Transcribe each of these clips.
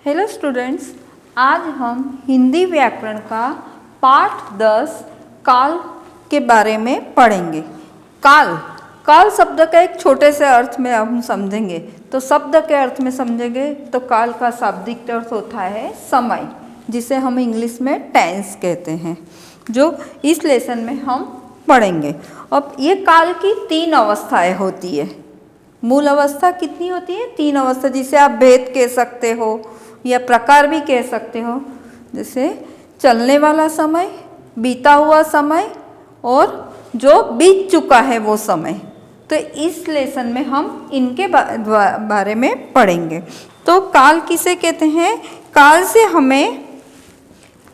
Hello students, आज हम हिंदी व्याकरण का पाठ 10 काल के बारे में पढ़ेंगे। काल काल शब्द का एक छोटे से अर्थ में हम समझेंगे। तो शब्द के अर्थ में समझेंगे तो काल का शाब्दिक अर्थ होता है समय, जिसे हम इंग्लिश में टेंस कहते हैं, जो इस लेसन में हम पढ़ेंगे। अब ये काल की 3 अवस्थाएं होती है। मूल अवस्था कितनी होती है? 3 अवस्था, जिसे आप भेद कह सकते हो या प्रकार भी कह सकते हो, जैसे चलने वाला समय, बीता हुआ समय और जो बीत चुका है वो समय। तो इस लेसन में हम इनके बारे में पढ़ेंगे। तो काल किसे कहते हैं? काल से हमें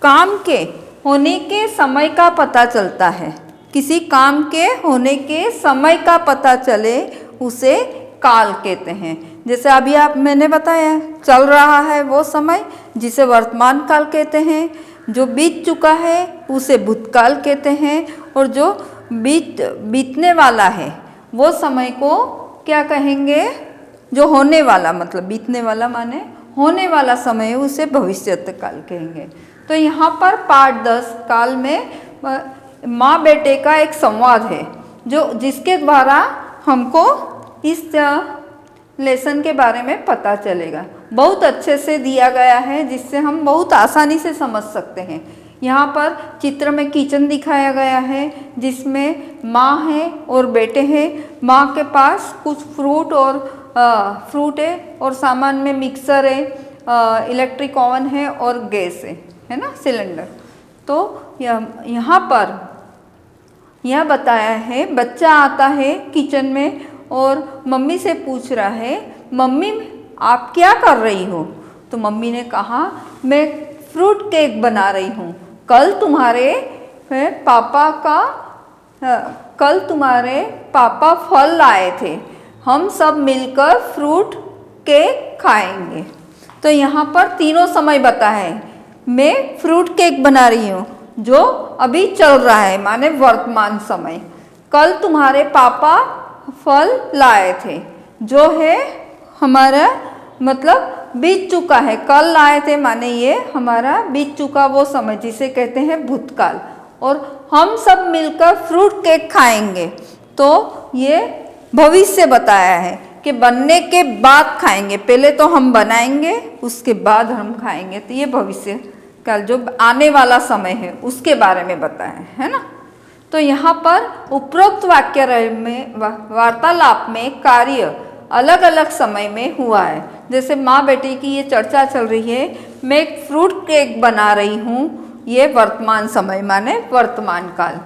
काम के होने के समय का पता चलता है। किसी काम के होने के समय का पता चले उसे काल कहते हैं। जैसे अभी मैंने बताया, चल रहा है वो समय, जिसे वर्तमान काल कहते हैं। जो बीत चुका है उसे भूतकाल कहते हैं। और जो बीतने वाला है वो समय को क्या कहेंगे? जो होने वाला, मतलब बीतने वाला माने होने वाला समय है, उसे भविष्यत काल कहेंगे। तो यहाँ पर पाठ 10 काल में माँ बेटे का एक संवाद है, जिसके द्वारा हमको इस लेसन के बारे में पता चलेगा। बहुत अच्छे से दिया गया है, जिससे हम बहुत आसानी से समझ सकते हैं। यहाँ पर चित्र में किचन दिखाया गया है, जिसमें माँ है और बेटे हैं। माँ के पास कुछ फ्रूट है और सामान में मिक्सर है, इलेक्ट्रिक ओवन है और गैस है ना, सिलेंडर। तो यहाँ पर यह बताया है, बच्चा आता है किचन में और मम्मी से पूछ रहा है, मम्मी आप क्या कर रही हो? तो मम्मी ने कहा, मैं फ्रूट केक बना रही हूँ। कल तुम्हारे पापा फल लाए थे, हम सब मिलकर फ्रूट केक खाएंगे। तो यहाँ पर तीनों समय बताया है। मैं फ्रूट केक बना रही हूँ, जो अभी चल रहा है, माने वर्तमान समय। कल तुम्हारे पापा फल लाए थे, जो है हमारा मतलब बीत चुका है। कल लाए थे माने ये हमारा बीत चुका वो समय, जिसे कहते हैं भूतकाल। और हम सब मिलकर फ्रूट केक खाएंगे, तो ये भविष्य बताया है कि बनने के बाद खाएंगे। पहले तो हम बनाएंगे, उसके बाद हम खाएंगे। तो ये भविष्य काल, जो आने वाला समय है, उसके बारे में बताया है ना। तो यहाँ पर उपरोक्त वाक्य में वार्तालाप में कार्य अलग अलग समय में हुआ है। जैसे माँ बेटे की ये चर्चा चल रही है, मैं एक फ्रूट केक बना रही हूँ, ये वर्तमान समय माने वर्तमान काल।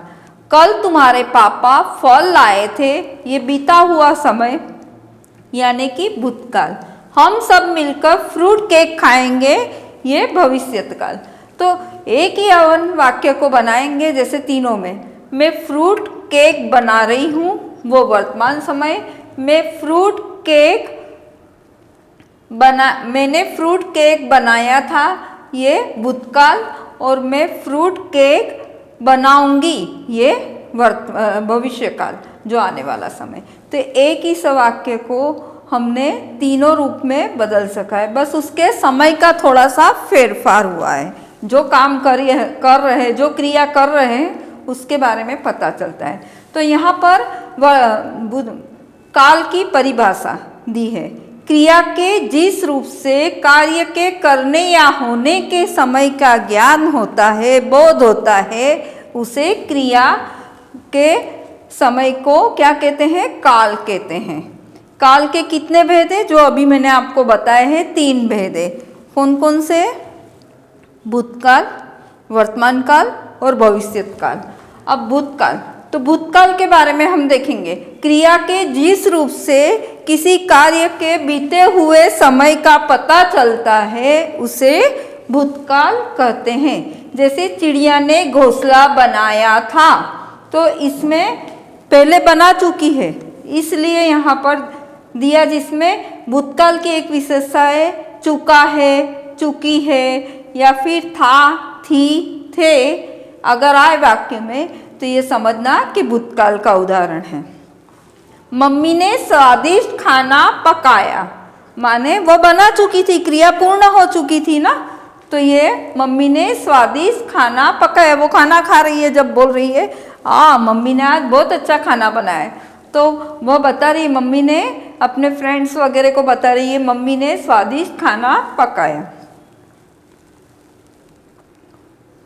कल तुम्हारे पापा फल लाए थे, ये बीता हुआ समय यानी कि भूतकाल। हम सब मिलकर फ्रूट केक खाएंगे, ये भविष्यत काल। तो एक ही वाक्य को बनाएंगे, जैसे तीनों में। मैं फ्रूट केक बना रही हूँ, वो वर्तमान समय। मैंने फ्रूट केक बनाया था, ये भूतकाल। और मैं फ्रूट केक बनाऊंगी, ये भविष्य काल, जो आने वाला समय। तो एक ही वाक्य को हमने तीनों रूप में बदल सका है, बस उसके समय का थोड़ा सा फेरफार हुआ है। जो काम कर रहे, जो क्रिया कर रहे हैं, उसके बारे में पता चलता है। तो यहाँ पर काल की परिभाषा दी है। क्रिया के जिस रूप से कार्य के करने या होने के समय का ज्ञान होता है, बोध होता है, उसे क्रिया के समय को क्या कहते हैं? काल कहते हैं। काल के कितने भेद हैं? जो अभी मैंने आपको बताए हैं, 3 भेद है। कौन कौन से? भूतकाल, वर्तमान काल और भविष्यत काल। अब भूतकाल, तो भूतकाल के बारे में हम देखेंगे। क्रिया के जिस रूप से किसी कार्य के बीते हुए समय का पता चलता है, उसे भूतकाल कहते हैं। जैसे चिड़िया ने घोंसला बनाया था, तो इसमें पहले बना चुकी है, इसलिए यहाँ पर दिया, जिसमें भूतकाल की एक विशेषता है, चुका है, चुकी है, या फिर था, थी, थे। अगर आए वाक्य में तो ये समझना कि भूतकाल का उदाहरण है। मम्मी ने स्वादिष्ट खाना पकाया, माने वो बना चुकी थी, क्रिया पूर्ण हो चुकी थी ना। तो ये मम्मी ने स्वादिष्ट खाना पकाया, वो खाना खा रही है जब बोल रही है मम्मी ने आज बहुत अच्छा खाना बनाया है। तो वो बता रही है, मम्मी ने अपने फ्रेंड्स वगैरह को बता रही है मम्मी ने स्वादिष्ट खाना पकाया।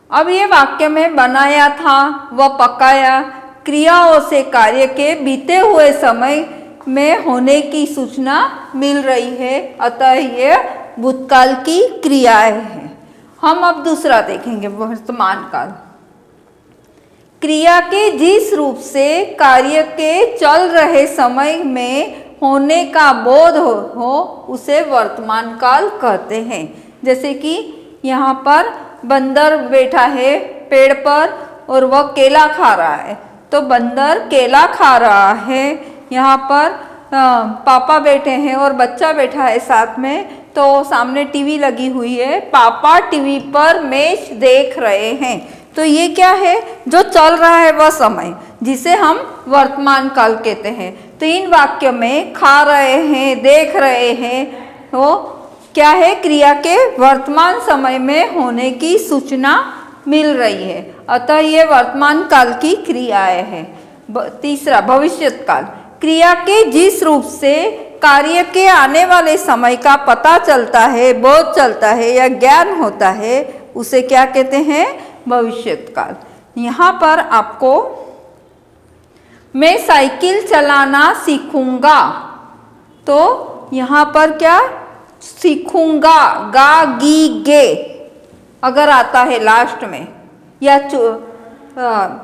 अब ये वाक्य में बनाया था व पकाया क्रियाओं से कार्य के बीते हुए समय में होने की सूचना मिल रही है, अतः ये भूतकाल की क्रियाएं हैं। हम अब दूसरा देखेंगे, वर्तमान काल। क्रिया के जिस रूप से कार्य के चल रहे समय में होने का बोध हो उसे वर्तमान काल कहते हैं। जैसे कि यहाँ पर बंदर बैठा है पेड़ पर और वह केला खा रहा है, तो बंदर केला खा रहा है। यहाँ पर पापा बैठे हैं और बच्चा बैठा है साथ में, तो सामने टीवी लगी हुई है, पापा टीवी पर मैच देख रहे हैं। तो ये क्या है, जो चल रहा है वह समय, जिसे हम वर्तमान काल कहते हैं। तो इन वाक्य में खा रहे हैं, देख रहे हैं, वो क्या है, क्रिया के वर्तमान समय में होने की सूचना मिल रही है, अतः ये वर्तमान काल की क्रियाएं हैं। तीसरा, भविष्यत काल। क्रिया के जिस रूप से कार्य के आने वाले समय का पता चलता है, बोध चलता है या ज्ञान होता है, उसे क्या कहते हैं, भविष्यत काल। यहाँ पर आपको मैं साइकिल चलाना सीखूंगा, तो यहाँ पर क्या सीखूंगा, गा गी गे अगर आता है लास्ट में, या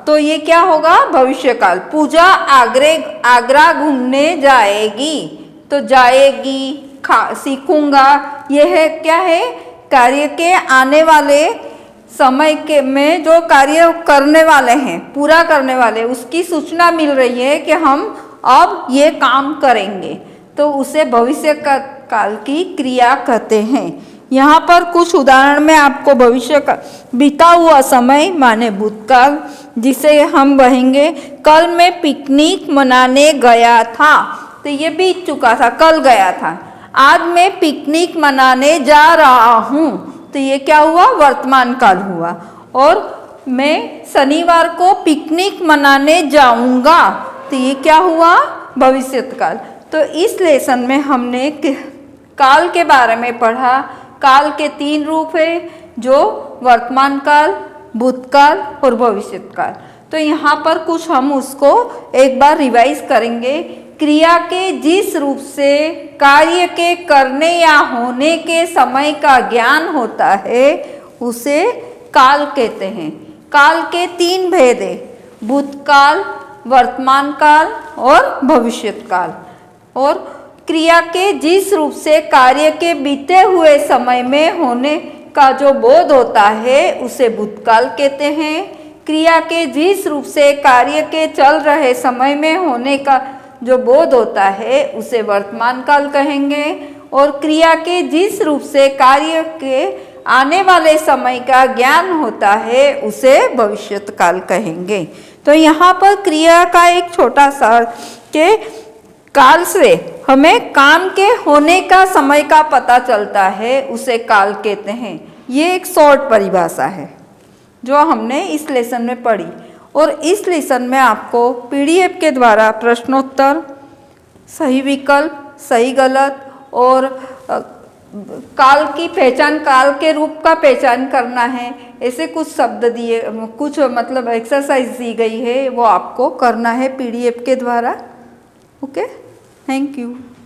तो ये क्या होगा, भविष्य काल। पूजा आगरा घूमने जाएगी, तो जाएगी, सीखूंगा, यह है क्या है, कार्य के आने वाले समय के में जो कार्य करने वाले हैं, पूरा करने वाले, उसकी सूचना मिल रही है कि हम अब ये काम करेंगे, तो उसे भविष्य काल की क्रिया कहते हैं। यहाँ पर कुछ उदाहरण में आपको भविष्य का बीता हुआ समय माने भूतकाल, जिसे हम कहेंगे कल मैं पिकनिक मनाने गया था, तो ये बीत चुका था, कल गया था। आज मैं पिकनिक मनाने जा रहा हूँ, तो ये क्या हुआ, वर्तमान काल हुआ। और मैं शनिवार को पिकनिक मनाने जाऊँगा, तो ये क्या हुआ, भविष्यत काल। तो इस लेसन में हमने काल के बारे में पढ़ा। काल के 3 रूप है, जो वर्तमान काल, भूतकाल और भविष्यत काल। तो यहाँ पर कुछ हम उसको एक बार रिवाइज करेंगे। क्रिया के जिस रूप से कार्य के करने या होने के समय का ज्ञान होता है, उसे काल कहते हैं। काल के 3 भेद है, भूतकाल, वर्तमान काल और भविष्यत काल। और क्रिया के जिस रूप से कार्य के बीते हुए समय में होने का जो बोध होता है, उसे भूतकाल कहते हैं। क्रिया के जिस रूप से कार्य के चल रहे समय में होने का जो बोध होता है, उसे वर्तमान काल कहेंगे। और क्रिया के जिस रूप से कार्य के आने वाले समय का ज्ञान होता है, उसे भविष्यत काल कहेंगे। तो यहाँ पर क्रिया का एक छोटा सा के काल से हमें काम के होने का समय का पता चलता है, उसे काल कहते हैं। ये एक शॉर्ट परिभाषा है जो हमने इस लेसन में पढ़ी। और इस लेसन में आपको पीडीएफ के द्वारा प्रश्नोत्तर, सही विकल्प, सही गलत और काल की पहचान, काल के रूप का पहचान करना है, ऐसे कुछ शब्द दिए, कुछ मतलब एक्सरसाइज दी गई है, वो आपको करना है पीडीएफ के द्वारा। Okay, thank you.